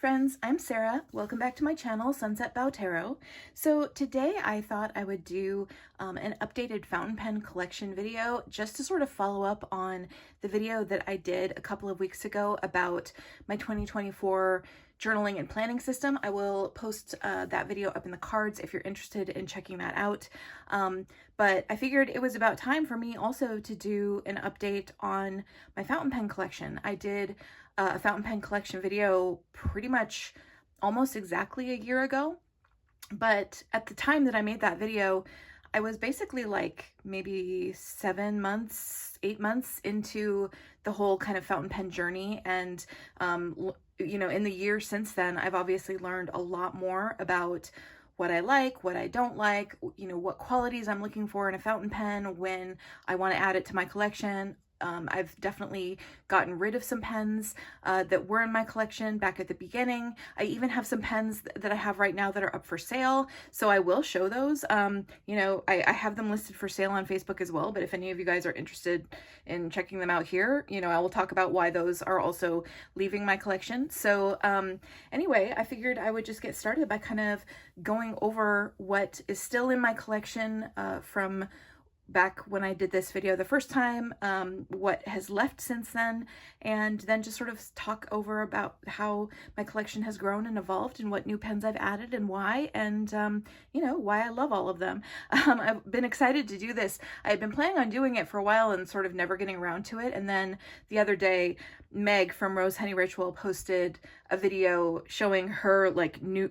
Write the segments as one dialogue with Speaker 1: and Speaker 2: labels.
Speaker 1: friends, I'm Sarah. Welcome back to my channel, Sunset Bow Tarot. So today I thought I would do an updated fountain pen collection video just to sort of follow up on the video that I did a couple of weeks ago about my 2024 journaling and planning system. I will post that video up in the cards if you're interested in checking that out. But I figured it was about time for me also to do an update on my fountain pen collection. I did a fountain pen collection video pretty much almost exactly a year ago, but at the time that I made that video, I was basically like maybe 7 months, 8 months into the whole kind of fountain pen journey. And, you know, in the year since then, I've obviously learned a lot more about what I like, what I don't like, you know, what qualities I'm looking for in a fountain pen when I want to add it to my collection. I've definitely gotten rid of some pens that were in my collection back at the beginning. I even have some pens that I have right now that are up for sale, so I will show those. You know, I have them listed for sale on Facebook as well, but if any of you guys are interested in checking them out here, you know, I will talk about why those are also leaving my collection. So anyway, I figured I would just get started by kind of going over what is still in my collection from back when I did this video the first time, what has left since then, and then just sort of talk over about how my collection has grown and evolved and what new pens I've added and why, and you know, why I love all of them. I've been excited to do this. I had been planning on doing it for a while and sort of never getting around to it, and then the other day Meg from Rose Honey Ritual posted a video showing her like new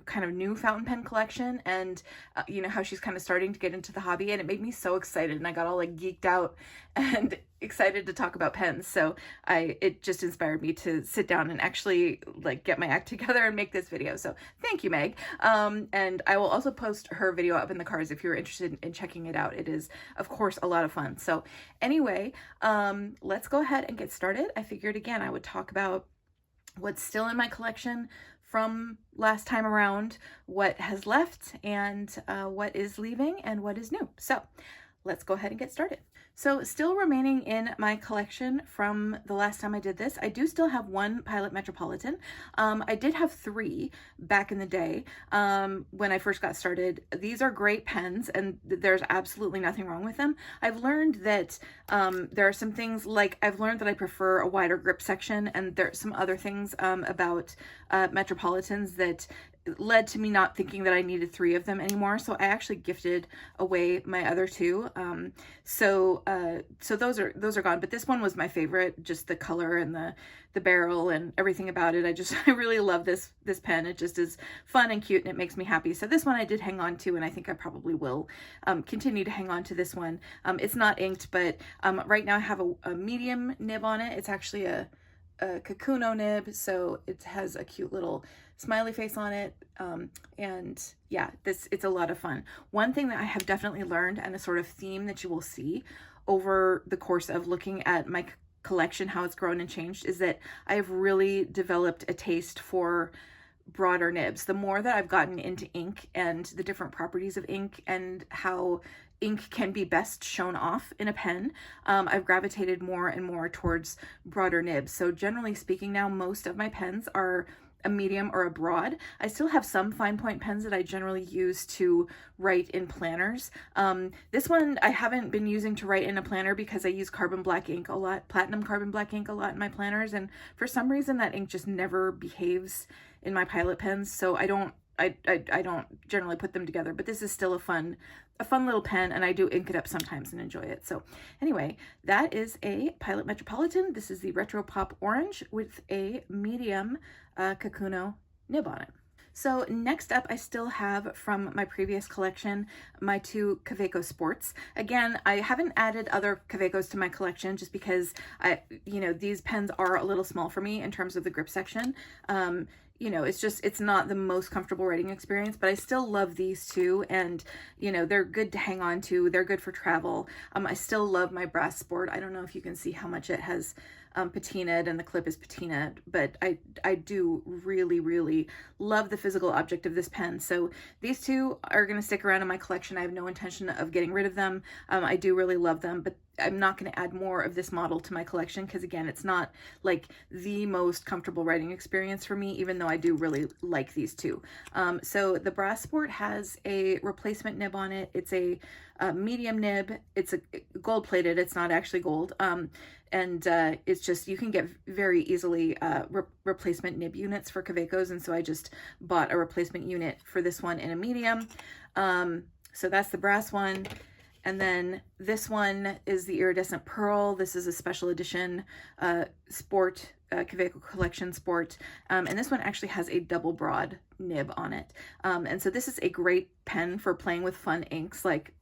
Speaker 1: fountain pen collection, and you know, how she's kind of starting to get into the hobby, and it made me so excited, and I got all like geeked out and excited to talk about pens. So it just inspired me to sit down and actually like get my act together and make this video. So thank you, Meg. And I will also post her video up in the cards if you're interested in checking it out. It is, of course, a lot of fun. So anyway, let's go ahead and get started. I figured again I would talk about what's still in my collection from last time around, what has left, and what is leaving and what is new. So let's go ahead and get started. So still remaining in my collection from the last time I did this, I do still have one Pilot Metropolitan. I did have 3 back in the day when I first got started. These are great pens and there's absolutely nothing wrong with them. I've learned that there are some things, like I've learned that I prefer a wider grip section, and there's some other things about Metropolitans that led to me not thinking that I needed 3 of them anymore. So I actually gifted away my other 2. So those are gone, but this one was my favorite, just the color and the barrel and everything about it. I really love this pen. It just is fun and cute and it makes me happy. So this one I did hang on to, and I think I probably will continue to hang on to this one. It's not inked, but right now I have a medium nib on it. It's actually a Kakuno nib, so it has a cute little smiley face on it, and yeah, it's a lot of fun. One thing that I have definitely learned, and a sort of theme that you will see over the course of looking at my collection, how it's grown and changed, is that I have really developed a taste for broader nibs. The more that I've gotten into ink and the different properties of ink and how ink can be best shown off in a pen, I've gravitated more and more towards broader nibs. So generally speaking now, most of my pens are a medium or a broad. I still have some fine point pens that I generally use to write in planners. This one I haven't been using to write in a planner because I use carbon black ink a lot, platinum carbon black ink a lot in my planners, and for some reason that ink just never behaves in my Pilot pens, so I don't generally put them together. But this is still a fun little pen, and I do ink it up sometimes and enjoy it. So anyway, that is a Pilot Metropolitan. This is the Retro Pop Orange with a medium Kakuno nib on it. So next up, I still have from my previous collection my 2 Kaweco Sports. Again, I haven't added other Kawecos to my collection just because you know, these pens are a little small for me in terms of the grip section. You know, it's not the most comfortable writing experience, but I still love these 2, and you know, they're good to hang on to. They're good for travel. I still love my brass sport. I don't know if you can see how much it has patinaed, and the clip is patinaed, but I do really love the physical object of this pen. So these 2 are going to stick around in my collection. I have no intention of getting rid of them. I do really love them, but I'm not going to add more of this model to my collection because, again, it's not like the most comfortable writing experience for me, even though I do really like these two. So the Brass Sport has a replacement nib on it. It's a medium nib. It's a gold plated. It's not actually gold. And it's just, you can get very easily replacement nib units for Kavekos, and so I just bought a replacement unit for this one in a medium. So that's the brass one. And then this one is the Iridescent Pearl. This is a special edition sport, Kaweco Collection Sport. And this one actually has a double broad nib on it. And so this is a great pen for playing with fun inks. Like,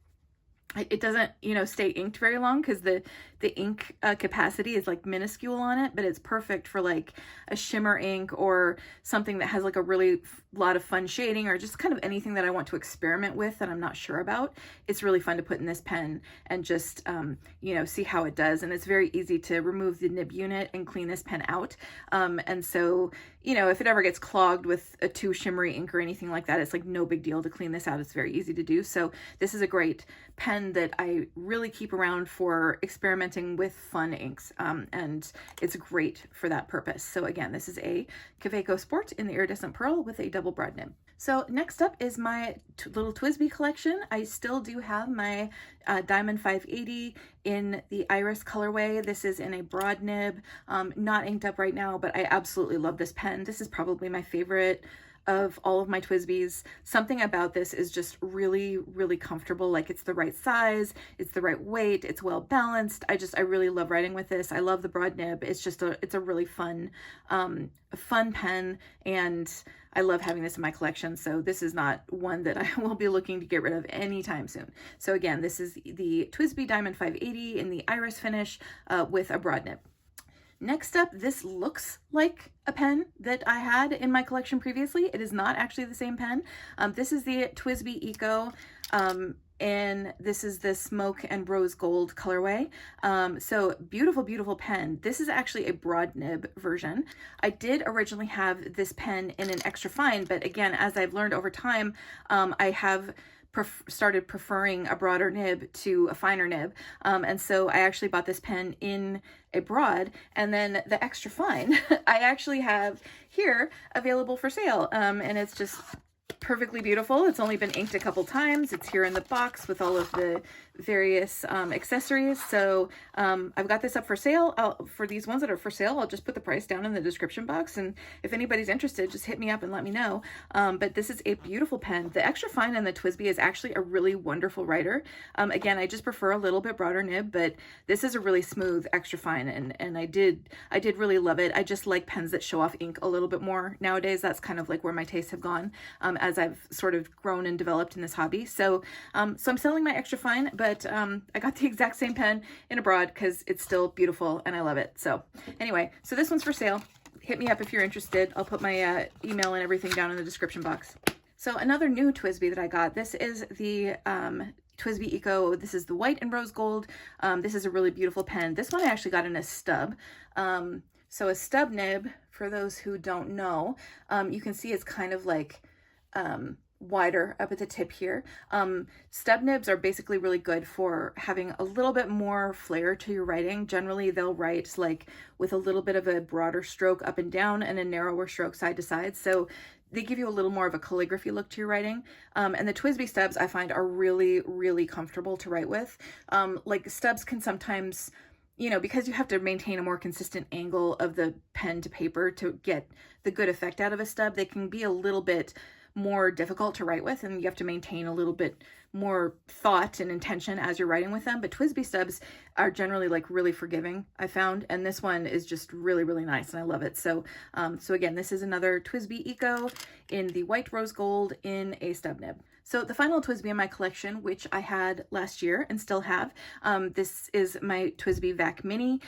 Speaker 1: it doesn't, you know, stay inked very long because the ink capacity is like minuscule on it, but it's perfect for like a shimmer ink or something that has like a really lot of fun shading, or just kind of anything that I want to experiment with that I'm not sure about. It's really fun to put in this pen and just, you know, see how it does. And it's very easy to remove the nib unit and clean this pen out. And so, you know, if it ever gets clogged with a too shimmery ink or anything like that, it's like no big deal to clean this out. It's very easy to do. So this is a great pen that I really keep around for experimenting with fun inks, and it's great for that purpose. So again, this is a Kaweco Sport in the Iridescent Pearl with a double broad nib. So next up is my little TWSBI collection. I still do have my Diamond 580 in the Iris colorway. This is in a broad nib, not inked up right now, but I absolutely love this pen. This is probably my favorite of all of my TWSBIs. Something about this is just really, really comfortable. Like, it's the right size, it's the right weight, it's well balanced. I really love writing with this. I love the broad nib. It's just it's a really fun, fun pen, and I love having this in my collection. So this is not one that I will be looking to get rid of anytime soon. So again, this is the TWSBI Diamond 580 in the Iris finish with a broad nib. Next up, this looks like a pen that I had in my collection previously. It is not actually the same pen. This is the TWSBI Eco, and this is the Smoke and Rose Gold colorway. So beautiful, beautiful pen. This is actually a broad nib version. I did originally have this pen in an extra fine, but again, as I've learned over time, I have started preferring a broader nib to a finer nib, and so I actually bought this pen in a broad, and then the extra fine I actually have here available for sale, and it's just perfectly beautiful. It's only been inked a couple times. It's here in the box with all of the various accessories. So I've got this up for sale. For these ones that are for sale, I'll just put the price down in the description box, and if anybody's interested, just hit me up and let me know. But this is a beautiful pen. The extra fine in the TWSBI is actually a really wonderful writer. Again, I just prefer a little bit broader nib, but this is a really smooth extra fine, and I did really love it. I just like pens that show off ink a little bit more nowadays. That's kind of like where my tastes have gone as I've sort of grown and developed in this hobby. So I'm selling my extra fine, but I got the exact same pen in a broad because it's still beautiful and I love it. So anyway, so this one's for sale. Hit me up if you're interested. I'll put my email and everything down in the description box. So another new TWSBI that I got, this is the TWSBI Eco. This is the white and rose gold. This is a really beautiful pen. This one I actually got in a stub. So a stub nib, for those who don't know, you can see it's kind of like wider up at the tip here. Stub nibs are basically really good for having a little bit more flair to your writing. Generally, they'll write like with a little bit of a broader stroke up and down and a narrower stroke side to side. So they give you a little more of a calligraphy look to your writing. And the TWSBI stubs I find are really, really comfortable to write with. Like, stubs can sometimes, you know, because you have to maintain a more consistent angle of the pen to paper to get the good effect out of a stub, they can be a little bit more difficult to write with, and you have to maintain a little bit more thought and intention as you're writing with them. But TWSBI stubs are generally like really forgiving, I found, and this one is just really, really nice and I love it. So so again, this is another TWSBI Eco in the white rose gold in a stub nib. So the final TWSBI in my collection, which I had last year and still have, this is my TWSBI Vac Mini.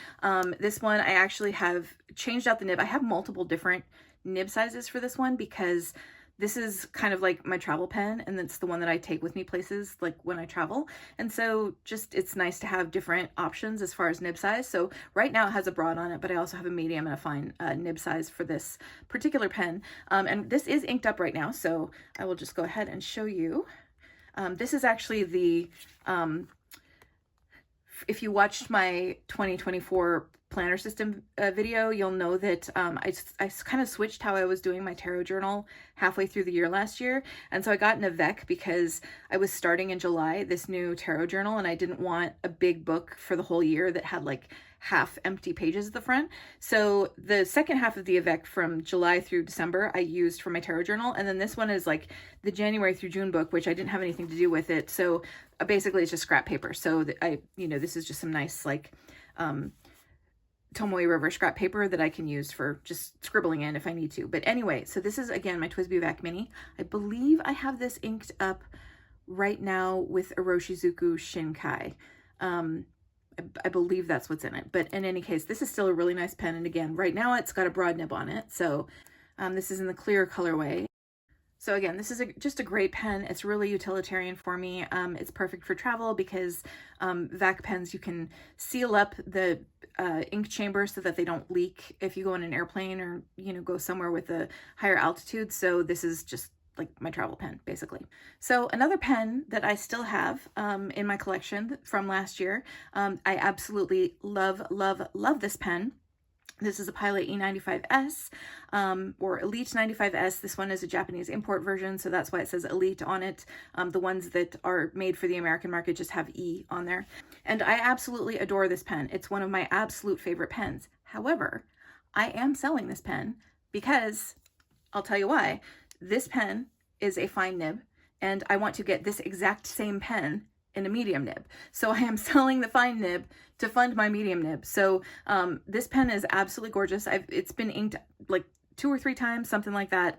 Speaker 1: This one I actually have changed out the nib. I have multiple different nib sizes for this one because this is kind of like my travel pen, and it's the one that I take with me places like when I travel. And so just, it's nice to have different options as far as nib size. So right now it has a broad on it, but I also have a medium and a fine nib size for this particular pen. And this is inked up right now, so I will just go ahead and show you. This is actually the if you watched my 2024 planner system video, you'll know that I kind of switched how I was doing my tarot journal halfway through the year last year. And so I got an avec because I was starting in July this new tarot journal, and I didn't want a big book for the whole year that had like half empty pages at the front. So the second half of the avec from July through December I used for my tarot journal, and then this one is like the January through June book, which I didn't have anything to do with it. So basically it's just scrap paper. So this is just some nice like Tomoe River scrap paper that I can use for just scribbling in if I need to. But anyway, so this is again my TWSBI Avec Mini. I believe I have this inked up right now with Iroshizuku Shinkai. I believe that's what's in it. But in any case, this is still a really nice pen. And again, right now it's got a broad nib on it. So this is in the clear colorway. So again, this is just a great pen. It's really utilitarian for me. It's perfect for travel because VAC pens, you can seal up the ink chamber so that they don't leak if you go on an airplane or, go somewhere with a higher altitude. So this is just like my travel pen, basically. So another pen that I still have in my collection from last year, I absolutely love, love, love this pen. This is a Pilot E95S or Elite 95S. This one is a Japanese import version, so that's why it says Elite on it. The ones that are made for the American market just have E on there. And I absolutely adore this pen. It's one of my absolute favorite pens. However, I am selling this pen because, I'll tell you why. This pen is a fine nib, and I want to get this exact same pen in a medium nib. So I am selling the fine nib to fund my medium nib. So this pen is absolutely gorgeous. It's been inked like 2 or 3 times, something like that.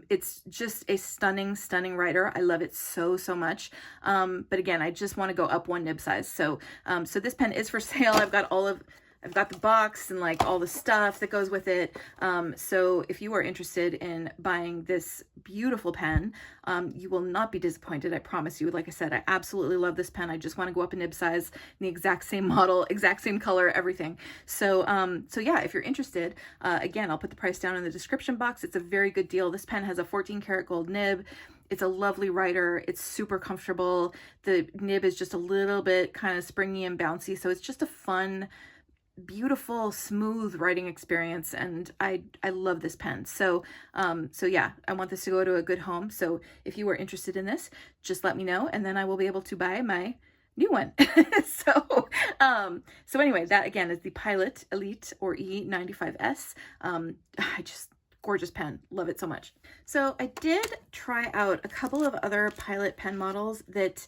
Speaker 1: It's just a stunning, stunning writer. I love it so, so much. But again, I just want to go up 1 nib size. So this pen is for sale. I've got the box and like all the stuff that goes with it. So if you are interested in buying this beautiful pen, you will not be disappointed, I promise you. Like I said, I absolutely love this pen. I just want to go up a nib size, the exact same model, exact same color, everything. So yeah, if you're interested, again, I'll put the price down in the description box. It's a very good deal. This pen has a 14 karat gold nib. It's a lovely writer. It's super comfortable. The nib is just a little bit kind of springy and bouncy. So it's just a fun, beautiful, smooth writing experience, and I love this pen. So yeah, I want this to go to a good home. So if you are interested in this, just let me know, and then I will be able to buy my new one. So anyway, that again is the Pilot Elite or E95S. Gorgeous pen, love it so much. So I did try out a couple of other Pilot pen models that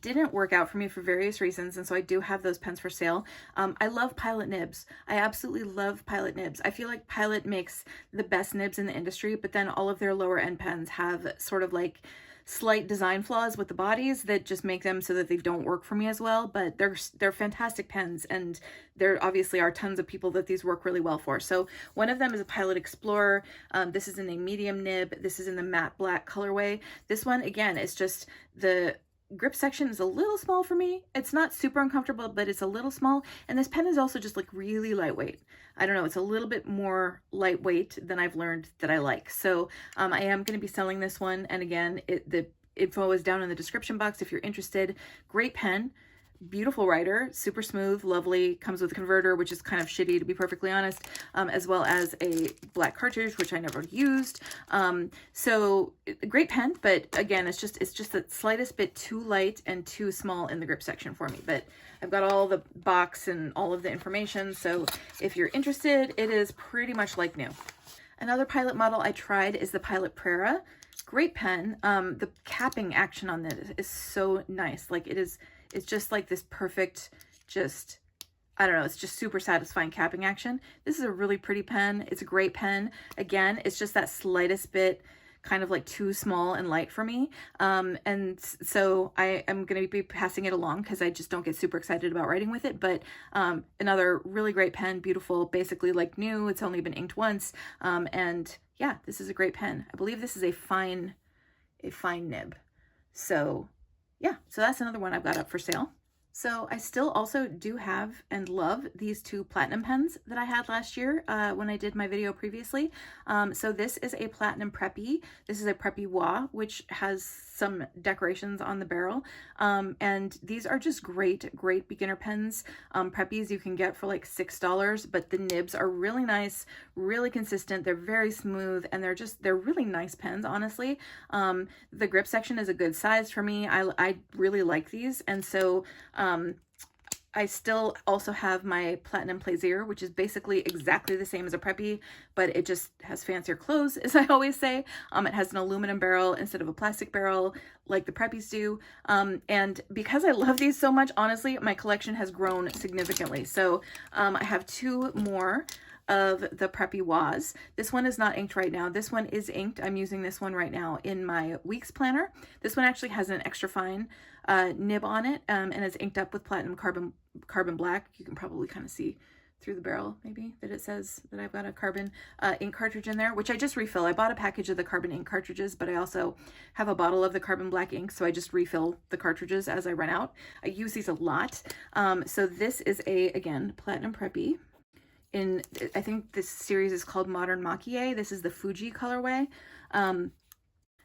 Speaker 1: didn't work out for me for various reasons, and so I do have those pens for sale. I love Pilot nibs. I absolutely love Pilot nibs. I feel like Pilot makes the best nibs in the industry, but then all of their lower end pens have sort of like slight design flaws with the bodies that just make them so that they don't work for me as well. But they're fantastic pens, and there obviously are tons of people that these work really well for. So one of them is a Pilot Explorer. This is in a medium nib. This is in the matte black colorway. This one, again, is just the grip section is a little small for me. It's not super uncomfortable, but it's a little small. And this pen is also just like really lightweight. I don't know, it's a little bit more lightweight than I've learned that I like. So I am going to be selling this one. And again, the info is down in the description box if you're interested. Great pen. Beautiful writer, super smooth, lovely, comes with a converter, which is kind of shitty to be perfectly honest, as well as a black cartridge, which I never used. So great pen, but again, it's just the slightest bit too light and too small in the grip section for me. But I've got all the box and all of the information, so if you're interested, it is pretty much like new. Another Pilot model I tried is the Pilot Prera. Great pen. The capping action on this is so nice. Like it's just like this perfect, I don't know, it's just super satisfying capping action. This is a really pretty pen. It's a great pen. Again, it's just that slightest bit kind of like too small and light for me. And so I am going to be passing it along because I just don't get super excited about writing with it. But another really great pen, beautiful, basically like new. It's only been inked once. And yeah, this is a great pen. I believe this is a fine nib. So yeah, so that's another one I've got up for sale. So I still also do have and love these two platinum pens that I had last year when I did my video previously. So this is a platinum preppy. This is a preppy wa, which has some decorations on the barrel. And these are just great beginner pens. Preppies you can get for like $6, but the nibs are really nice, really consistent. They're very smooth, and they're really nice pens, honestly. The grip section is a good size for me. I really like these, and so I still also have my Platinum Plaisir, which is basically exactly the same as a preppy, but it just has fancier clothes, as I always say. It has an aluminum barrel instead of a plastic barrel like the preppies do. And because I love these so much, honestly, my collection has grown significantly. So I have two more of the preppy was. This one is not inked right now. This one is inked. I'm using this one right now in my weeks planner. This one actually has an extra fine nib on it, and it's inked up with platinum carbon black. You can probably kind of see through the barrel maybe that it says that I've got a carbon ink cartridge in there, which I just refill. I bought a package of the carbon ink cartridges, but I also have a bottle of the carbon black ink, so I just refill the cartridges as I run out. I use these a lot. So this is again, platinum preppy. I think this series is called Modern Makie. This is the Fuji colorway.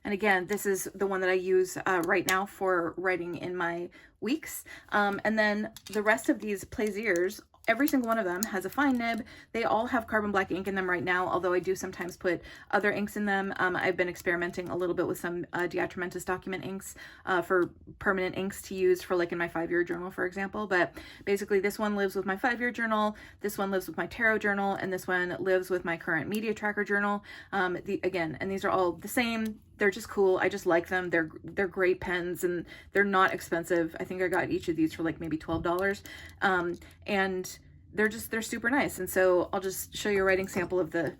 Speaker 1: And again, this is the one that I use right now for writing in my weeks. And then the rest of these Plaisirs, every single one of them has a fine nib. They all have carbon black ink in them right now, although I do sometimes put other inks in them. I've been experimenting a little bit with some Diatramentis document inks for permanent inks to use for like in my 5-year journal, for example. But basically this one lives with my 5-year journal, this one lives with my tarot journal, and this one lives with my current media tracker journal. Again, and these are all the same. They're just cool. I just like them. They're great pens, and they're not expensive. I think I got each of these for like maybe $12. And they're super nice. And so I'll just show you a writing sample of the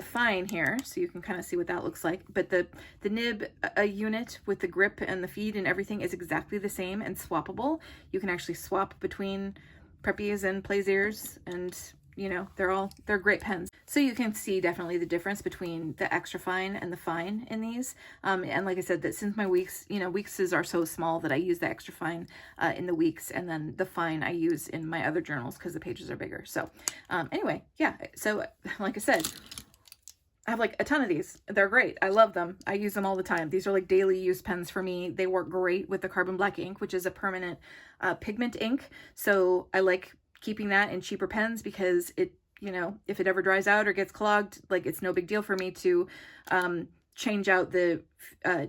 Speaker 1: fine here so you can kind of see what that looks like. But the nib unit with the grip and the feed and everything is exactly the same and swappable. You can actually swap between preppies and Plaisirs, and you know, they're great pens. So you can see definitely the difference between the extra fine and the fine in these. And like I said, that since my weeks, you know, weekses are so small that I use the extra fine in the weeks, and then the fine I use in my other journals because the pages are bigger. So anyway, yeah, so like I said, I have like a ton of these. They're great. I love them. I use them all the time. These are like daily use pens for me. They work great with the carbon black ink, which is a permanent pigment ink. So I like keeping that in cheaper pens because it, you know, if it ever dries out or gets clogged, like it's no big deal for me to change out the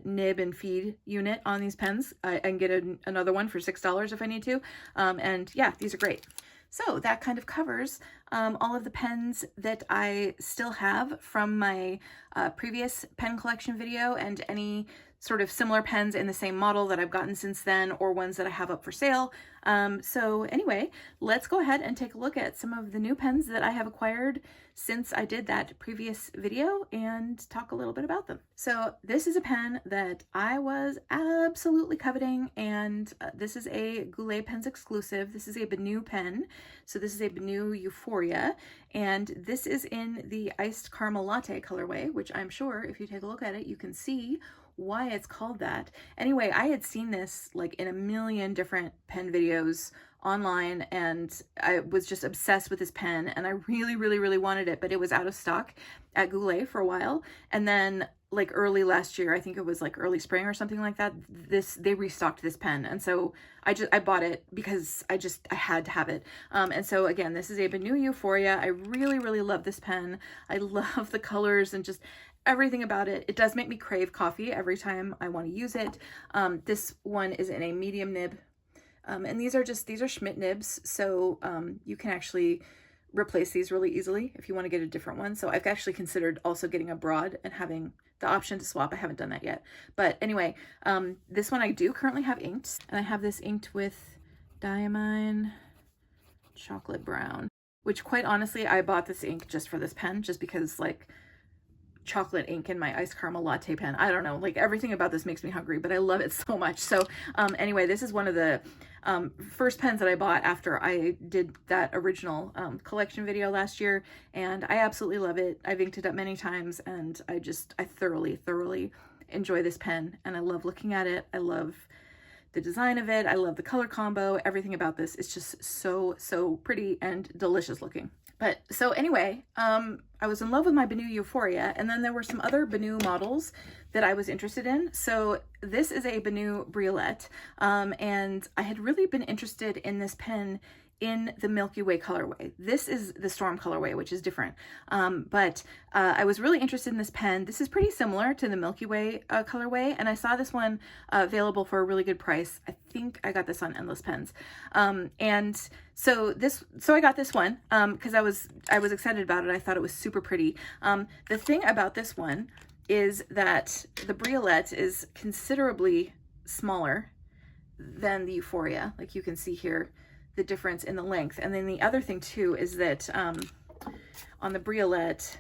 Speaker 1: nib and feed unit on these pens. I can get another one for $6 if I need to. And yeah, these are great. So that kind of covers all of the pens that I still have from my previous pen collection video, and any sort of similar pens in the same model that I've gotten since then, or ones that I have up for sale. So anyway, let's go ahead and take a look at some of the new pens that I have acquired since I did that previous video and talk a little bit about them. So this is a pen that I was absolutely coveting, and this is a Goulet Pens exclusive. This is a Benu pen. So this is a Benu Euphoria, and this is in the iced caramel latte colorway, which I'm sure if you take a look at it, you can see why it's called that. Anyway, I had seen this like in a million different pen videos online, and I was just obsessed with this pen, and I really wanted it, but it was out of stock at Goulet for a while. And then like early last year, I think it was like early spring or something like that, they restocked this pen, and so I bought it because I had to have it. And so again, this is a Benu Euphoria. I really love this pen. I love the colors and just everything about it. It does make me crave coffee every time I want to use it. This one is in a medium nib, and these are Schmidt nibs, so you can actually replace these really easily if you want to get a different one. So I've actually considered also getting a broad and having the option to swap. I haven't done that yet, but anyway, this one I do currently have inked, and I have this inked with Diamine Chocolate Brown, which quite honestly, I bought this ink just for this pen, just because like chocolate ink in my iced caramel latte pen. I don't know, like everything about this makes me hungry, but I love it so much. So anyway, this is one of the first pens that I bought after I did that original collection video last year, and I absolutely love it. I've inked it up many times, and I thoroughly enjoy this pen, and I love looking at it. I love the design of it. I love the color combo. Everything about this is just so pretty and delicious looking. But so anyway, I was in love with my Benu Euphoria, and then there were some other Benu models that I was interested in. So this is a Benu Briolette, and I had really been interested in this pen in the Milky Way colorway. This is the Storm colorway, which is different. But I was really interested in this pen. This is pretty similar to the Milky Way colorway, and I saw this one available for a really good price. I think I got this on Endless Pens. And so I got this one because I was excited about it. I thought it was super pretty. The thing about this one is that the Briolette is considerably smaller than the Euphoria. Like you can see here, the difference in the length. And then the other thing too is that on the Briolette,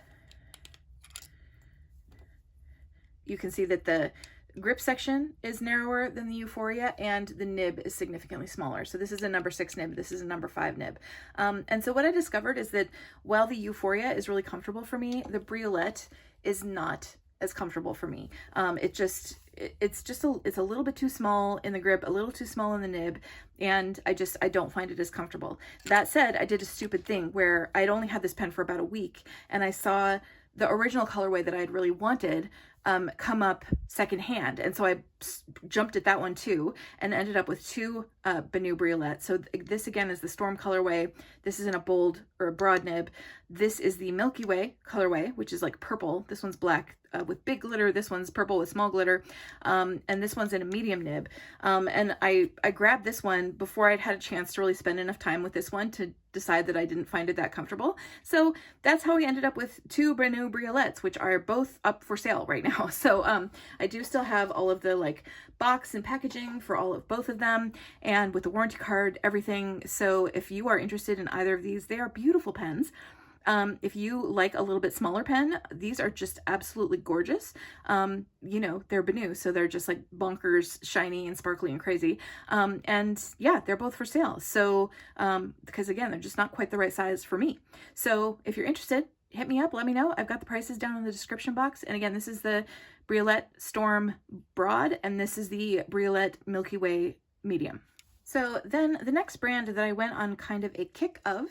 Speaker 1: you can see that the grip section is narrower than the Euphoria and the nib is significantly smaller. So this is a number 6 nib, this is a number 5 nib. And so what I discovered is that while the Euphoria is really comfortable for me, the Briolette is not as comfortable for me. It's a little bit too small in the grip, a little too small in the nib, and I don't find it as comfortable. That said, I did a stupid thing where I'd only had this pen for about a week, and I saw the original colorway that I'd really wanted come up secondhand, and so I jumped at that one too and ended up with 2 Benu Briolette. So this again is the Storm colorway. This is in a bold or a broad nib. This is the Milky Way colorway, which is like purple. This one's black with big glitter. This one's purple with small glitter, and this one's in a medium nib. And I grabbed this one before I'd had a chance to really spend enough time with this one to decide that I didn't find it that comfortable. So that's how we ended up with 2 Benu Briolettes, which are both up for sale right now. So I do still have all of the like box and packaging for both of them, and with the warranty card, everything. So if you are interested in either of these, they are beautiful pens. If you like a little bit smaller pen, these are just absolutely gorgeous. You know, they're Benu, so they're just like bonkers, shiny and sparkly and crazy. And yeah, they're both for sale. So, because again, they're just not quite the right size for me. So if you're interested, hit me up, let me know. I've got the prices down in the description box. And again, this is the Briolette Storm Broad, and this is the Briolette Milky Way Medium. So then the next brand that I went on kind of a kick of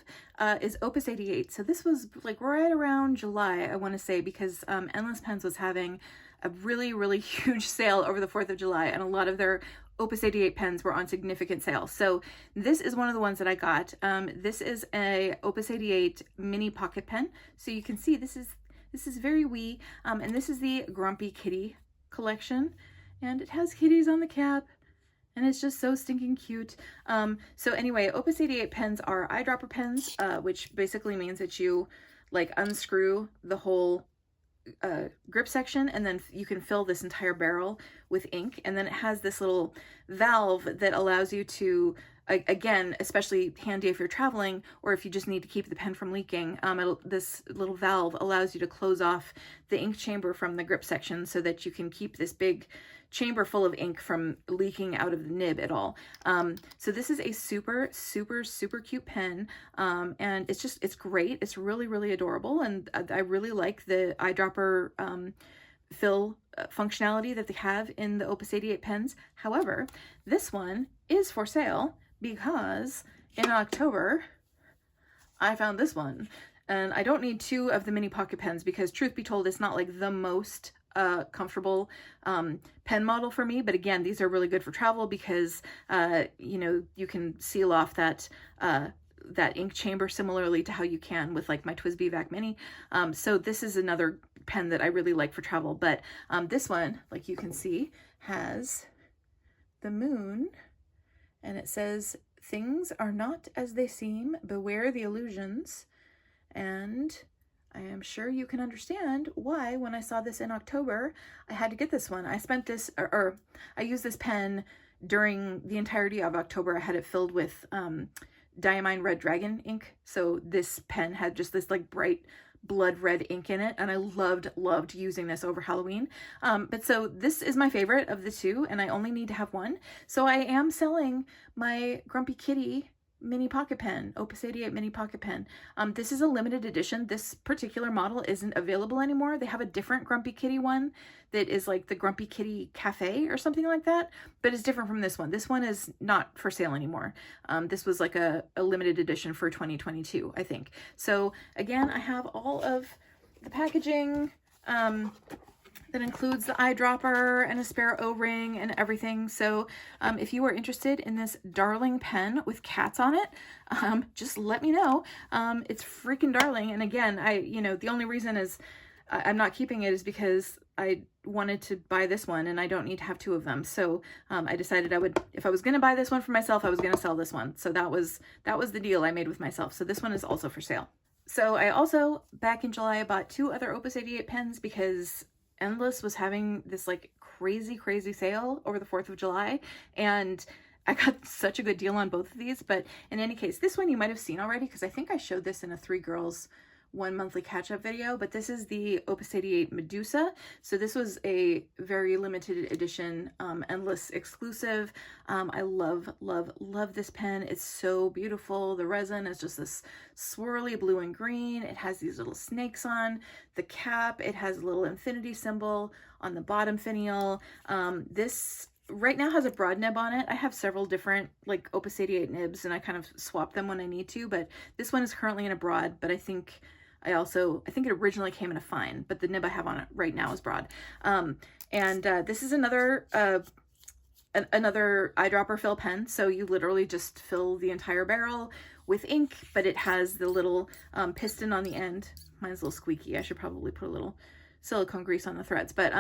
Speaker 1: is Opus 88. So this was like right around July, I want to say, because Endless Pens was having a really huge sale over the 4th of July, and a lot of their Opus 88 pens were on significant sale. So this is one of the ones that I got. This is a Opus 88 mini pocket pen. So you can see this is very wee, and this is the Grumpy Kitty collection, and it has kitties on the cap. And it's just so stinking cute. So anyway, Opus 88 pens are eyedropper pens, which basically means that you like unscrew the whole grip section, and then you can fill this entire barrel with ink. And then it has this little valve that allows you to, again, especially handy if you're traveling or if you just need to keep the pen from leaking, this little valve allows you to close off the ink chamber from the grip section so that you can keep this big chamber full of ink from leaking out of the nib at all. So this is a super cute pen, and it's great. It's really adorable, and I really like the eyedropper fill functionality that they have in the Opus 88 pens. However, this one is for sale because in October I found this one, and I don't need 2 of the mini pocket pens because, truth be told, it's not like the most comfortable pen model for me, but again, these are really good for travel because you know, you can seal off that ink chamber similarly to how you can with like my TWSBI Vac Mini. So this is another pen that I really like for travel, but this one, like you can see, has the moon, and it says, "Things are not as they seem, beware the illusions." And I am sure you can understand why, when I saw this in October, I had to get this one. I spent this, or I used this pen during the entirety of October. I had it filled with Diamine Red Dragon ink. So this pen had just this like bright blood red ink in it, and I loved using this over Halloween. But so this is my favorite of the 2, and I only need to have one. So I am selling my Grumpy Kitty mini pocket pen, Opus 88 mini pocket pen. This is a limited edition. This particular model isn't available anymore. They have a different Grumpy Kitty one that is like the Grumpy Kitty Cafe or something like that, but it's different from this one. This one is not for sale anymore. This was like a limited edition for 2022, I think. So again, I have all of the packaging, that includes the eyedropper and a spare O-ring and everything. So if you are interested in this darling pen with cats on it, just let me know. It's freaking darling. And again, the only reason is I'm not keeping it is because I wanted to buy this one and I don't need to have two of them. So I decided if I was going to buy this one for myself, I was going to sell this one. So that was the deal I made with myself. So this one is also for sale. So I also, back in July, I bought two other Opus 88 pens because Endless was having this like crazy sale over the 4th of July, and I got such a good deal on both of these. But in any case, this one you might have seen already because I think I showed this in a 3 Girls 1 Monthly catch-up video, but this is the Opus 88 Medusa. So this was a very limited edition Endless exclusive. I love this pen. It's so beautiful. The resin is just this swirly blue and green. It has these little snakes on the cap. It has a little infinity symbol on the bottom finial. This right now has a broad nib on it. I have several different like Opus 88 nibs and I kind of swap them when I need to, but this one is currently in a broad, but I think it originally came in a fine, but the nib I have on it right now is broad. This is another eyedropper fill pen. So you literally just fill the entire barrel with ink, but it has the little piston on the end. Mine's a little squeaky. I should probably put a little silicone grease on the threads, but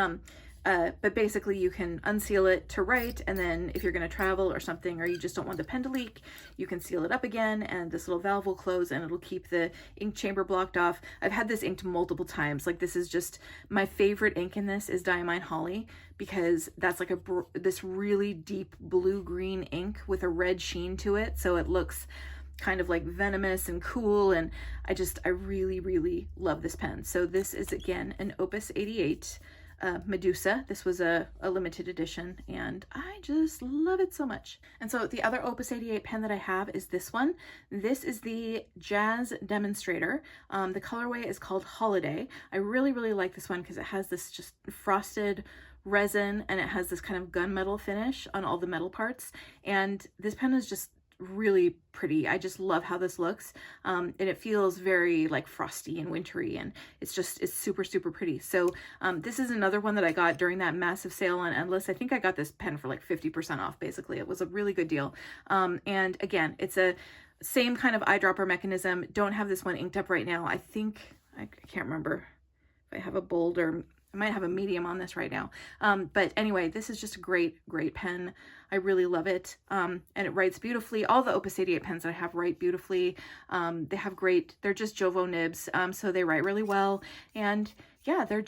Speaker 1: basically you can unseal it to write, and then if you're going to travel or something, or you just don't want the pen to leak, you can seal it up again, and this little valve will close and it'll keep the ink chamber blocked off. I've had this inked multiple times. Like, this is just my favorite ink in this is Diamine Holly, because that's like this really deep blue-green ink with a red sheen to it, so it looks kind of like venomous and cool, and I really love this pen. So this is again an Opus 88 Medusa. This was a limited edition and I just love it so much. And so the other Opus 88 pen that I have is this one. This is the Jazz Demonstrator. The colorway is called Holiday. I really like this one because it has this just frosted resin and it has this kind of gunmetal finish on all the metal parts, and this pen is just really pretty. I just love how this looks, and it feels very like frosty and wintry, and it's super pretty. So this is another one that I got during that massive sale on Endless. I think I got this pen for like 50% off. Basically, it was a really good deal. And again, it's a same kind of eyedropper mechanism. Don't have this one inked up right now. I think I can't remember if I have a bold or I might have a medium on this right now. But anyway, this is just a great pen. I really love it. And it writes beautifully. All the Opus 88 pens that I have write beautifully. They're just Jovo nibs. So they write really well. And yeah, they're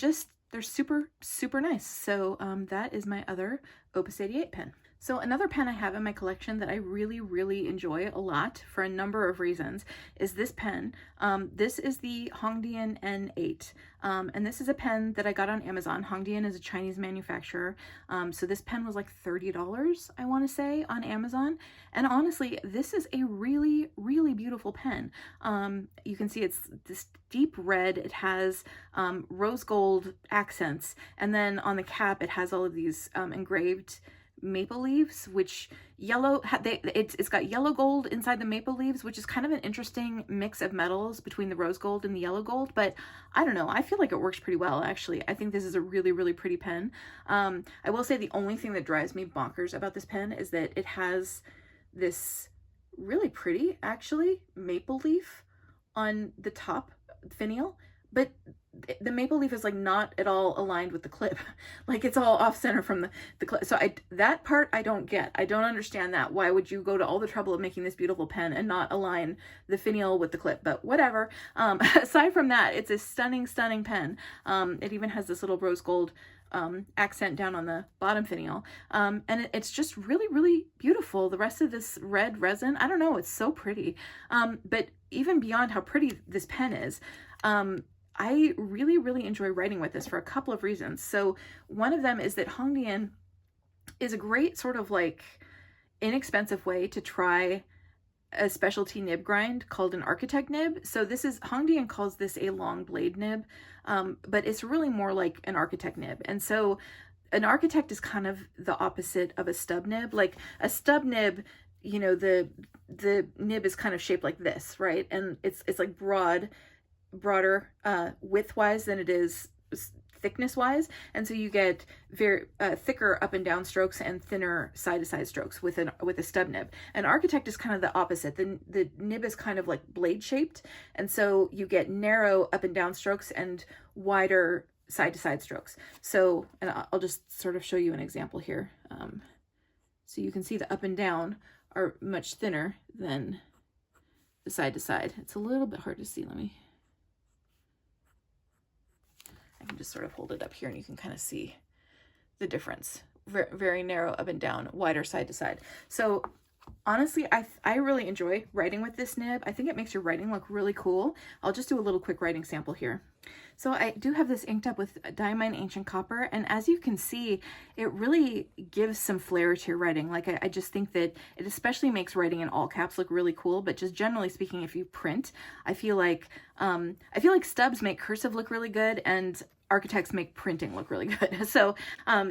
Speaker 1: super nice. So that is my other Opus 88 pen. So another pen I have in my collection that I really enjoy a lot for a number of reasons is this pen. This is the Hongdian N8. And this is a pen that I got on Amazon. Hongdian is a Chinese manufacturer. So this pen was like $30, I want to say, on Amazon. And honestly, this is a really beautiful pen. You can see it's this deep red. It has rose gold accents. And then on the cap, it has all of these engraved maple leaves, which it's got yellow gold inside the maple leaves, which is kind of an interesting mix of metals between the rose gold and the yellow gold, but I don't know, I feel like it works pretty well actually. I think this is a really pretty pen. I will say the only thing that drives me bonkers about this pen is that it has this really pretty actually maple leaf on the top finial, but the maple leaf is like not at all aligned with the clip. Like it's all off center from the clip. So that part I don't get. I don't understand that. Why would you go to all the trouble of making this beautiful pen and not align the finial with the clip? But whatever. Aside from that, it's a stunning pen. It even has this little rose gold accent down on the bottom finial. And it's just really beautiful. The rest of this red resin, I don't know, it's so pretty. But even beyond how pretty this pen is, I really enjoy writing with this for a couple of reasons. So one of them is that Hongdian is a great sort of like inexpensive way to try a specialty nib grind called an architect nib. So this is, Hongdian calls this a long blade nib, but it's really more like an architect nib. And so an architect is kind of the opposite of a stub nib. Like a stub nib, you know, the nib is kind of shaped like this, right? And it's like broader width-wise than it is thickness-wise, and so you get very thicker up and down strokes and thinner side-to-side strokes with a stub nib. An architect is kind of the opposite. The nib is kind of like blade-shaped, and so you get narrow up and down strokes and wider side-to-side strokes. So, and I'll just sort of show you an example here. So you can see the up and down are much thinner than the side-to-side. It's a little bit hard to see. I can just sort of hold it up here and you can kind of see the difference. Very narrow up and down, wider side to side. So honestly, I really enjoy writing with this nib. I think it makes your writing look really cool. I'll just do a little quick writing sample here. So I do have this inked up with Diamine Ancient Copper, and as you can see, it really gives some flair to your writing. Like I just think that it especially makes writing in all caps look really cool, but just generally speaking, if you print, I feel like stubs make cursive look really good and architects make printing look really good. So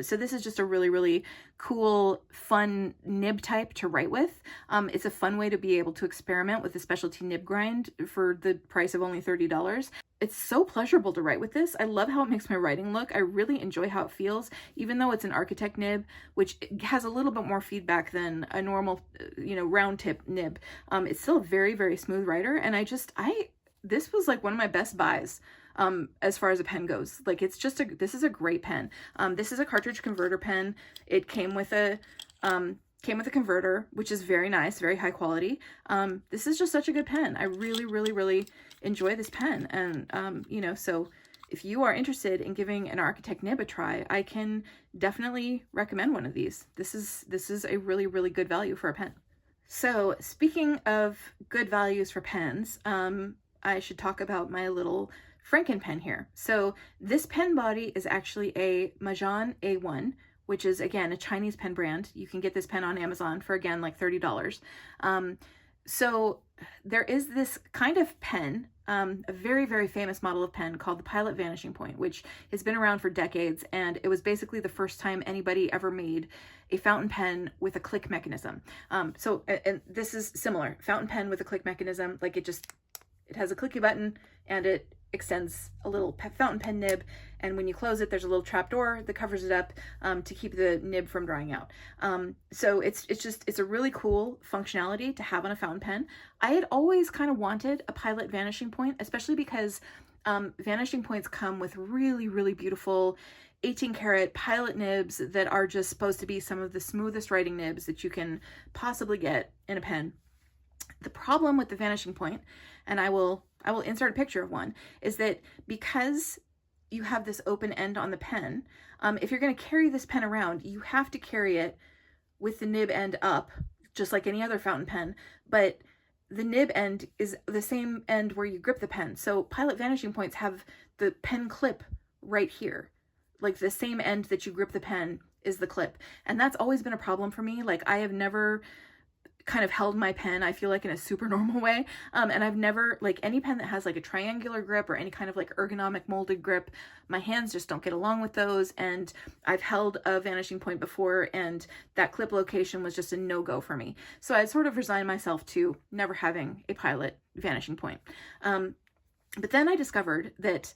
Speaker 1: so this is just a really, really cool, fun nib type to write with. It's a fun way to be able to experiment with a specialty nib grind for the price of only $30. It's so pleasurable to write with this. I love how it makes my writing look. I really enjoy how it feels, even though it's an architect nib, which has a little bit more feedback than a normal, you know, round tip nib. It's still a very, very smooth writer, and this was like one of my best buys. As far as a pen goes. Like this is a great pen. This is a cartridge converter pen. It came with a converter, which is very nice, very high quality. This is just such a good pen. I really, really, really enjoy this pen. And, you know, so if you are interested in giving an architect nib a try, I can definitely recommend one of these. This is a really, really good value for a pen. So speaking of good values for pens, I should talk about my little Franken pen here. So this pen body is actually a Majan A1, which is again a Chinese pen brand. You can get this pen on Amazon for again like $30. So there is this kind of pen, a very, very famous model of pen called the Pilot Vanishing Point, which has been around for decades, and it was basically the first time anybody ever made a fountain pen with a click mechanism. And this is similar, fountain pen with a click mechanism. Like it has a clicky button and it extends a little fountain pen nib, and when you close it, there's a little trap door that covers it up to keep the nib from drying out. So it's a really cool functionality to have on a fountain pen. I had always kind of wanted a Pilot Vanishing Point, especially because vanishing points come with really, really beautiful 18 karat Pilot nibs that are just supposed to be some of the smoothest writing nibs that you can possibly get in a pen. The problem with the Vanishing Point, and I will insert a picture of one, is that because you have this open end on the pen, if you're going to carry this pen around, you have to carry it with the nib end up, just like any other fountain pen, but the nib end is the same end where you grip the pen. So Pilot Vanishing Points have the pen clip right here. Like the same end that you grip the pen is the clip. And that's always been a problem for me. Like I have never kind of held my pen, I feel like, in a super normal way. And I've never, like any pen that has like a triangular grip or any kind of like ergonomic molded grip, my hands just don't get along with those. And I've held a Vanishing Point before and that clip location was just a no-go for me. So I sort of resigned myself to never having a Pilot Vanishing Point. But then I discovered that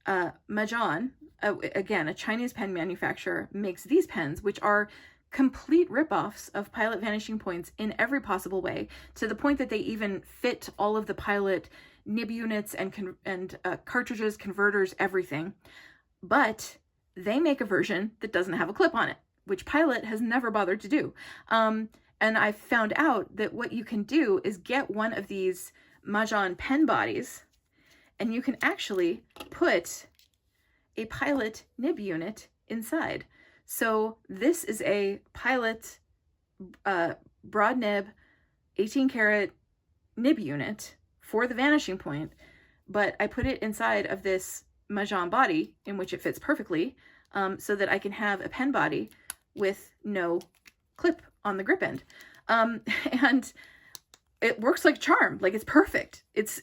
Speaker 1: Majan, again, a Chinese pen manufacturer, makes these pens, which are complete ripoffs of Pilot Vanishing Points in every possible way, to the point that they even fit all of the Pilot nib units and cartridges, converters, everything. But they make a version that doesn't have a clip on it, which Pilot has never bothered to do. And I found out that what you can do is get one of these Majan pen bodies, and you can actually put a Pilot nib unit inside. So this is a Pilot broad nib 18 karat nib unit for the Vanishing Point, but I put it inside of this Majan body in which it fits perfectly, so that I can have a pen body with no clip on the grip end. And it works like a charm. Like, it's perfect. It's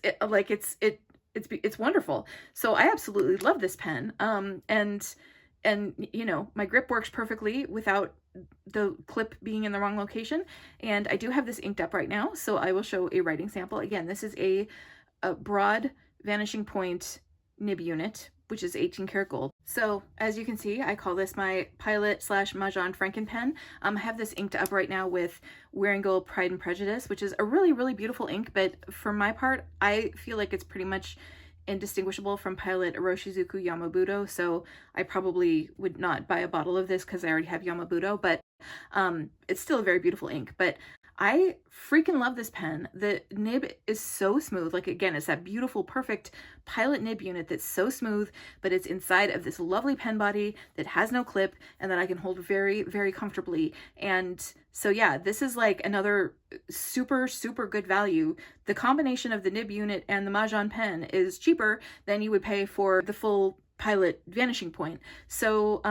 Speaker 1: wonderful. So I absolutely love this pen. And you know, my grip works perfectly without the clip being in the wrong location. And I do have this inked up right now, so I will show a writing sample. Again, this is a broad vanishing point nib unit, which is 18 karat gold. So as you can see, I call this my Pilot / Mahjong Franken pen. I have this inked up right now with Wearingeul Pride and Prejudice, which is a really, really beautiful ink, but for my part, I feel like it's pretty much indistinguishable from Pilot Iroshizuku Yamabudo, so I probably would not buy a bottle of this because I already have Yamabudo, but it's still a very beautiful ink. But I freaking love this pen. The nib is so smooth. Like, again, it's that beautiful, perfect Pilot nib unit that's so smooth, but it's inside of this lovely pen body that has no clip and that I can hold very, very comfortably. And so yeah, this is like another super, super good value. The combination of the nib unit and the Mahjong pen is cheaper than you would pay for the full Pilot vanishing point. So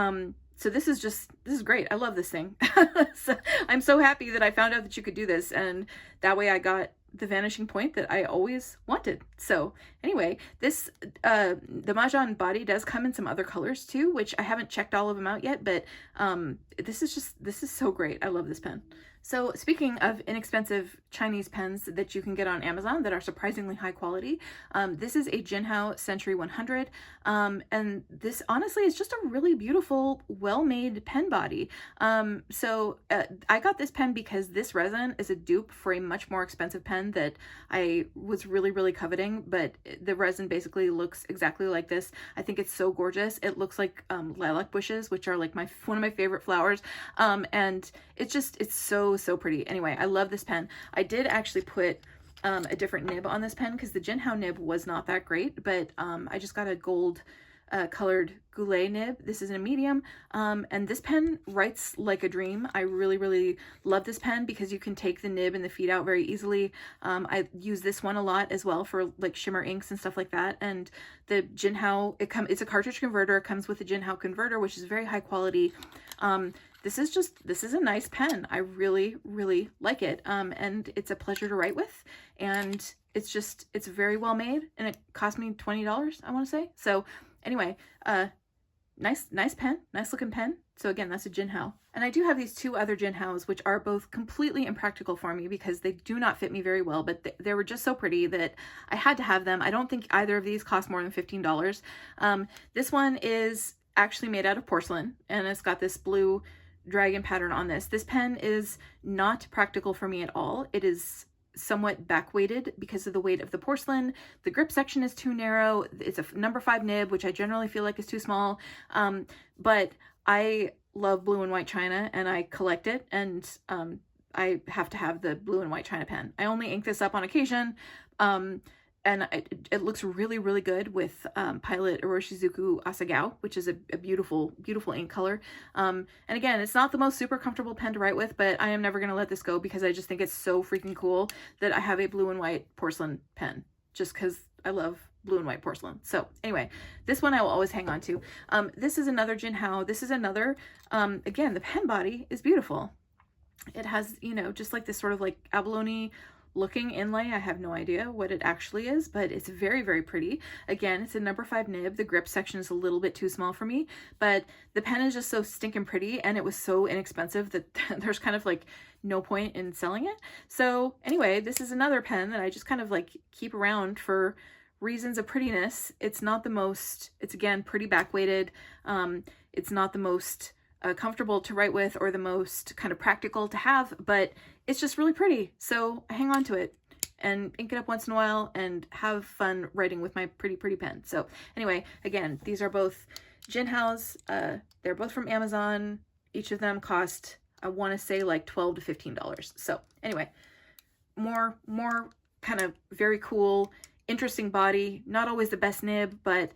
Speaker 1: so this is great. I love this thing. So I'm so happy that I found out that you could do this, and that way I got the vanishing point that I always wanted. So anyway, this the Mahjong body does come in some other colors too, which I haven't checked all of them out yet, but this is so great. I love this pen. So speaking of inexpensive Chinese pens that you can get on Amazon that are surprisingly high quality, this is a Jinhao Century 100, and this honestly is just a really beautiful, well-made pen body. So I got this pen because this resin is a dupe for a much more expensive pen that I was really, really coveting, but the resin basically looks exactly like this. I think it's so gorgeous. It looks like lilac bushes, which are like one of my favorite flowers, and it's so pretty. Anyway, I love this pen. I did actually put a different nib on this pen because the Jinhao nib was not that great, but I just got a gold colored Goulet nib. This is in a medium, and this pen writes like a dream. I really, really love this pen because you can take the nib and the feed out very easily. I use this one a lot as well for like shimmer inks and stuff like that. And the Jinhao, it's a cartridge converter. It comes with a Jinhao converter, which is very high quality. This is a nice pen. I really, really like it. And it's a pleasure to write with, and it's very well made, and it cost me $20, I want to say. So anyway, nice pen, nice looking pen. So again, that's a Jinhao. And I do have these two other Jinhaos, which are both completely impractical for me because they do not fit me very well, but they were just so pretty that I had to have them. I don't think either of these cost more than $15. This one is actually made out of porcelain, and it's got this blue dragon pattern on this. This pen is not practical for me at all. It is somewhat back weighted because of the weight of the porcelain. The grip section is too narrow. It's a number 5 nib, which I generally feel like is too small. But I love blue and white china, and I collect it, and I have to have the blue and white china pen. I only ink this up on occasion, and it looks really, really good with Pilot Iroshizuku Asagao, which is a beautiful, beautiful ink color. And again, it's not the most super comfortable pen to write with, but I am never going to let this go because I just think it's so freaking cool that I have a blue and white porcelain pen, just because I love blue and white porcelain. So anyway, this one I will always hang on to. This is another Jinhao. This is another, again, the pen body is beautiful. It has, you know, just like this sort of like abalone looking inlay. I have no idea what it actually is, but it's very, very pretty. Again, it's a number 5 nib. The grip section is a little bit too small for me, but the pen is just so stinking pretty, and it was so inexpensive that there's kind of like no point in selling it. So anyway, this is another pen that I just kind of like keep around for reasons of prettiness. It's not the most, it's again pretty back weighted. It's not the most comfortable to write with or the most kind of practical to have, but it's just really pretty. So I hang on to it and ink it up once in a while and have fun writing with my pretty pen. So anyway, again, these are both Jinhaos. They're both from Amazon. Each of them cost, I want to say, like $12 to $15. So anyway, more kind of very cool, interesting body. Not always the best nib, but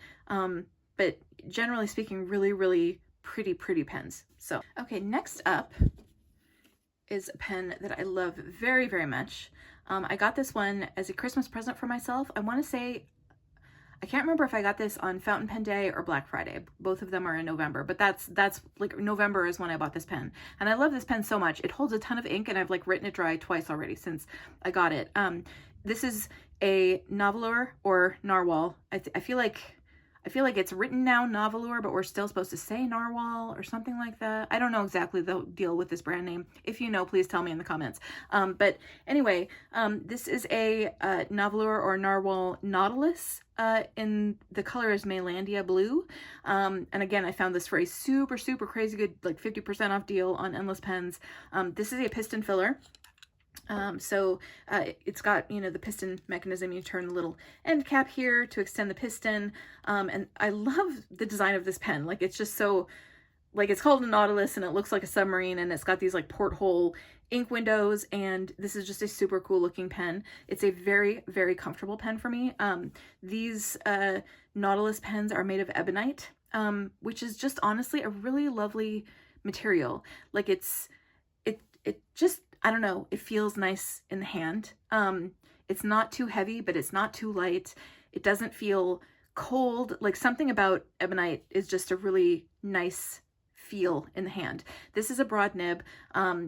Speaker 1: generally speaking, really, really pretty pens. So okay, next up is a pen that I love very, very much. I got this one as a Christmas present for myself. I want to say I can't remember if I got this on Fountain Pen Day or Black Friday. Both of them are in November, but that's like November is when I bought this pen. And I love this pen so much. It holds a ton of ink, and I've like written it dry twice already since I got it. This is a Novelure or Narwhal. I feel like it's written now Novelure, but we're still supposed to say Narwhal or something like that. I don't know exactly the deal with this brand name. If you know, please tell me in the comments. But anyway, this is a Novelure or Narwhal Nautilus. In the color is Maylandia Blue. And again, I found this for a super, super crazy good, like 50% off deal on Endless Pens. This is a piston filler. It's got, you know, the piston mechanism. You turn the little end cap here to extend the piston. And I love the design of this pen. Like, it's just so, like, it's called a Nautilus and it looks like a submarine, and it's got these like porthole ink windows, and this is just a super cool looking pen. It's a very, very comfortable pen for me. These Nautilus pens are made of ebonite, which is just honestly a really lovely material. Like, it just, I don't know, it feels nice in the hand. It's not too heavy, but it's not too light. It doesn't feel cold. Like, something about ebonite is just a really nice feel in the hand. This is a broad nib.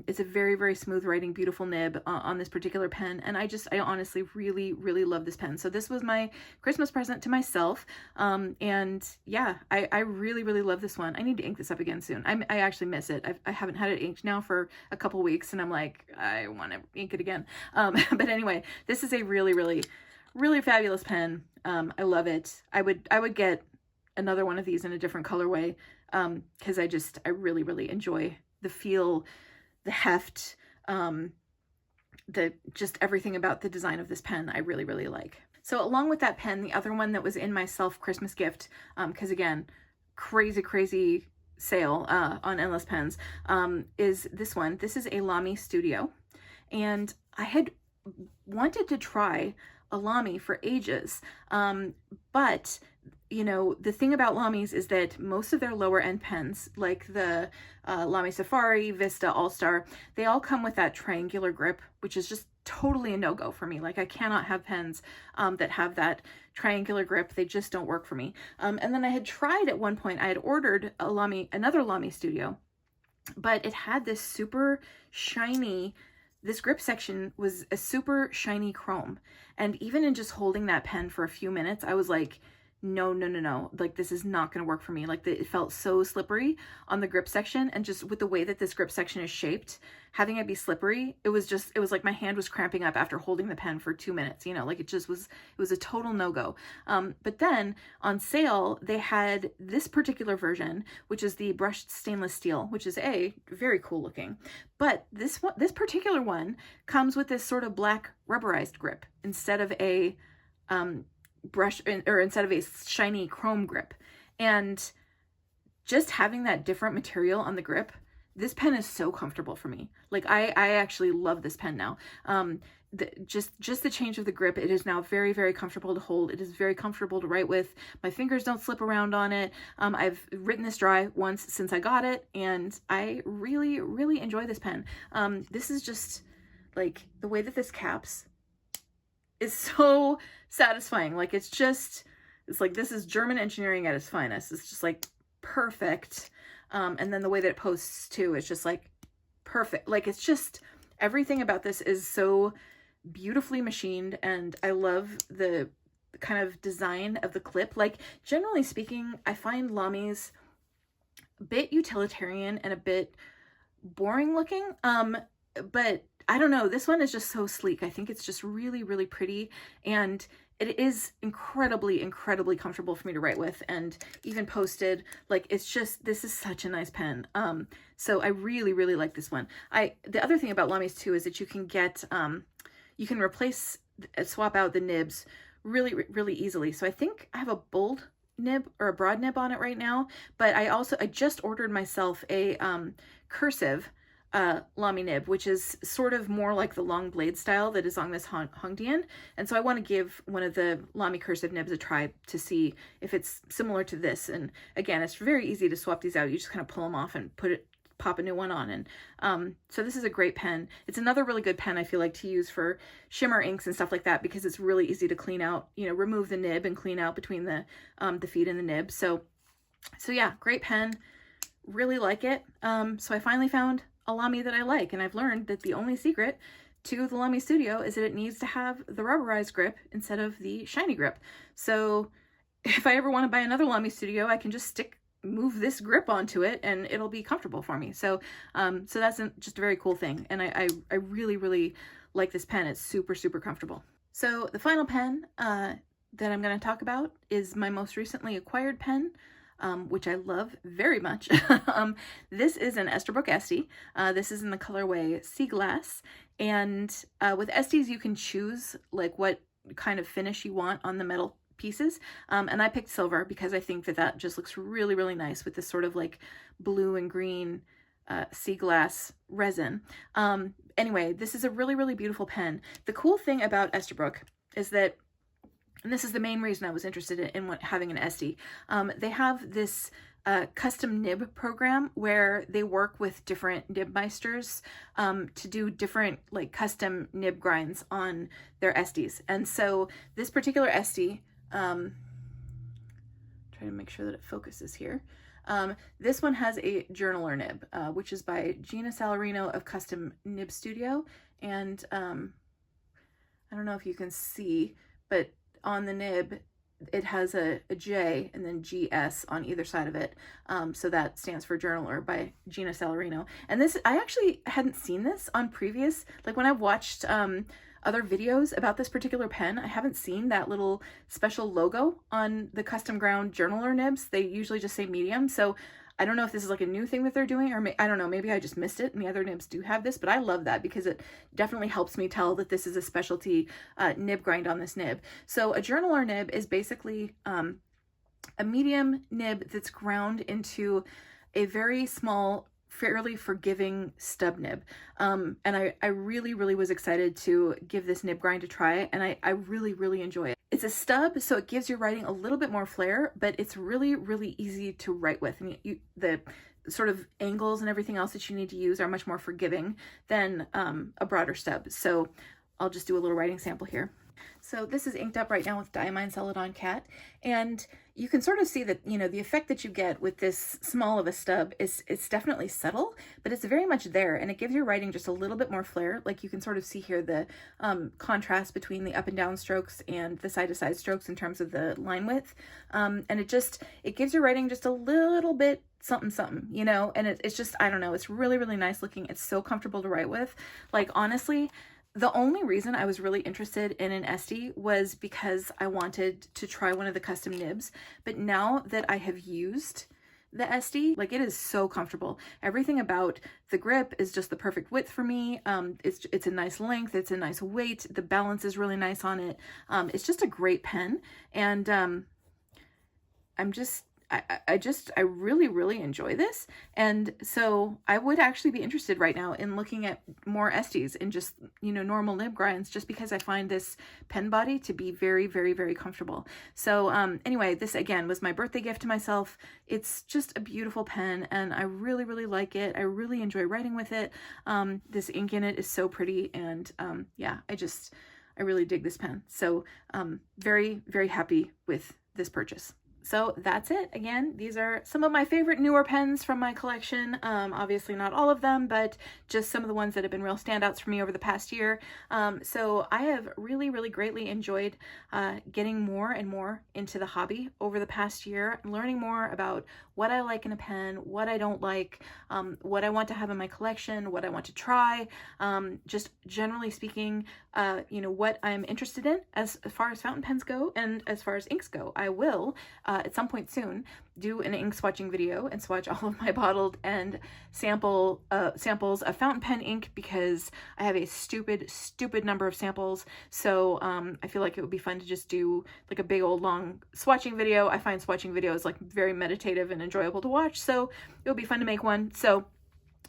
Speaker 1: It's a very, very smooth writing, beautiful nib on this particular pen. And I honestly really, really love this pen. So this was my Christmas present to myself. And yeah, I really, really love this one. I need to ink this up again soon. I actually miss it. I haven't had it inked now for a couple weeks, and I'm like, I want to ink it again. But anyway, this is a really, really, really fabulous pen. I love it. I would get another one of these in a different colorway, because I really, really enjoy the feel, the heft, just everything about the design of this pen I really, really like. So along with that pen, the other one that was in my Christmas gift, because again, crazy sale on Endless Pens, is this one. This is a Lamy Studio, and I had wanted to try a Lamy for ages, but you know, the thing about Lamys is that most of their lower end pens, like the Lamy Safari, Vista, All-Star, they all come with that triangular grip, which is just totally a no-go for me. Like, I cannot have pens that have that triangular grip. They just don't work for me. And then I had tried at one point, I had ordered another Lamy Studio, but it had this super shiny, this grip section was a super shiny chrome. And even in just holding that pen for a few minutes, I was like, no, like, this is not going to work for me. Like, it felt so slippery on the grip section, and just with the way that this grip section is shaped, having it be slippery, it was like my hand was cramping up after holding the pen for 2 minutes, you know, like, it was a total no-go. But then on sale, they had this particular version, which is the brushed stainless steel, which is very cool looking. But this particular one comes with this sort of black rubberized grip instead of a, instead of a shiny chrome grip. And just having that different material on the grip, this pen is so comfortable for me. Like, I actually love this pen now. Just the change of the grip, it is now very, very comfortable to hold. It is very comfortable to write with. My fingers don't slip around on it. I've written this dry once since I got it, and I really, really enjoy this pen. This is just, like, the way that this caps is so satisfying. Like, it's like, this is German engineering at its finest. It's just like perfect. And then the way that it posts too is just like perfect. Like, it's just, everything about this is so beautifully machined, and I love the kind of design of the clip. Like, generally speaking, I find Lamys a bit utilitarian and a bit boring looking, but I don't know, this one is just so sleek. I think it's just really, really pretty, and it is incredibly, incredibly comfortable for me to write with, and even posted. Like, it's just, this is such a nice pen. So I really, really like this one. The other thing about Lamys too is that you can get, you can swap out the nibs really, really easily. So I think I have a bold nib or a broad nib on it right now, but I just ordered myself a cursive Lamy nib, which is sort of more like the long blade style that is on this Hongdian. And so I want to give one of the Lamy cursive nibs a try to see if it's similar to this. And again, it's very easy to swap these out. You just kind of pull them off and put it pop a new one on. And so this is a great pen. It's another really good pen I feel like to use for shimmer inks and stuff like that, because it's really easy to clean out, you know, remove the nib and clean out between the feed and the nib. So yeah, great pen. Really like it. So I finally found a Lamy that I like, and I've learned that the only secret to the Lamy Studio is that it needs to have the rubberized grip instead of the shiny grip. So if I ever want to buy another Lamy Studio, I can just move this grip onto it and it'll be comfortable for me. So so that's just a very cool thing, and I really, really like this pen. It's super, super comfortable. So the final pen that I'm going to talk about is my most recently acquired pen, which I love very much. This is an Esterbrook Estie. This is in the colorway Sea Glass, and with Esties you can choose like what kind of finish you want on the metal pieces, and I picked silver because I think that just looks really, really nice with this sort of like blue and green sea glass resin. Anyway, this is a really, really beautiful pen. The cool thing about Esterbrook is that, and this is the main reason I was interested in having an Estie, they have this custom nib program where they work with different nib meisters to do different like custom nib grinds on their Esties. And so this particular Estie, try to make sure that it focuses here. This one has a journaler nib, which is by Gina Salarino of Custom Nib Studio. And I don't know if you can see, but on the nib, it has a J and then GS on either side of it. So that stands for Journaler by Gina Salarino. And this, I actually hadn't seen this on previous, like when I've watched other videos about this particular pen, I haven't seen that little special logo on the custom ground journaler nibs. They usually just say medium. So I don't know if this is like a new thing that they're doing, or I don't know, maybe I just missed it and the other nibs do have this, but I love that because it definitely helps me tell that this is a specialty nib grind on this nib. So a journaler nib is basically a medium nib that's ground into a very small, fairly forgiving stub nib. And I really, really was excited to give this nib grind a try, and I really, really enjoy it. It's a stub, so it gives your writing a little bit more flair, but it's really, really easy to write with. And the sort of angles and everything else that you need to use are much more forgiving than a broader stub. So I'll just do a little writing sample here. So this is inked up right now with Diamine Celadon Cat, and you can sort of see that, you know, the effect that you get with this small of a stub it's definitely subtle, but it's very much there, and it gives your writing just a little bit more flair. Like you can sort of see here the contrast between the up and down strokes and the side to side strokes in terms of the line width, and it gives your writing just a little bit something, you know, and it's just, I don't know, it's really, really nice looking. It's so comfortable to write with. Like honestly, the only reason I was really interested in an Estie was because I wanted to try one of the custom nibs, but now that I have used the Estie, like it is so comfortable. Everything about the grip is just the perfect width for me. It's a nice length, it's a nice weight, the balance is really nice on it. It's just a great pen, and I really, really enjoy this. And so I would actually be interested right now in looking at more Esties and just, you know, normal nib grinds, just because I find this pen body to be very, very, very comfortable. So anyway, this again was my birthday gift to myself. It's just a beautiful pen, and I really, really like it. I really enjoy writing with it. This ink in it is so pretty, and yeah, I really dig this pen. So very, very happy with this purchase. So that's it. Again, these are some of my favorite newer pens from my collection. Obviously not all of them, but just some of the ones that have been real standouts for me over the past year. So I have really, really greatly enjoyed getting more and more into the hobby over the past year, learning more about what I like in a pen, what I don't like, what I want to have in my collection, what I want to try, just generally speaking, you know, what I'm interested in as far as fountain pens go and as far as inks go. I will at some point soon do an ink swatching video and swatch all of my bottled and samples of fountain pen ink, because I have a stupid number of samples. So I feel like it would be fun to just do like a big old long swatching video. I find swatching videos like very meditative and enjoyable to watch, so it would be fun to make one. So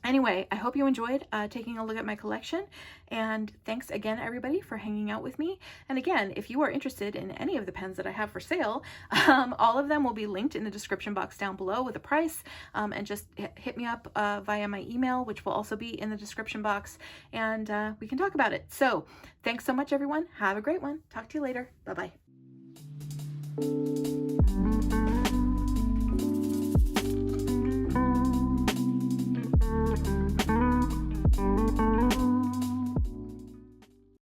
Speaker 1: Anyway, I hope you enjoyed taking a look at my collection, and thanks again everybody for hanging out with me. And again, if you are interested in any of the pens that I have for sale, all of them will be linked in the description box down below with a price, and just hit me up via my email, which will also be in the description box, and we can talk about it. So thanks so much everyone. Have a great one. Talk to you later. Bye-bye.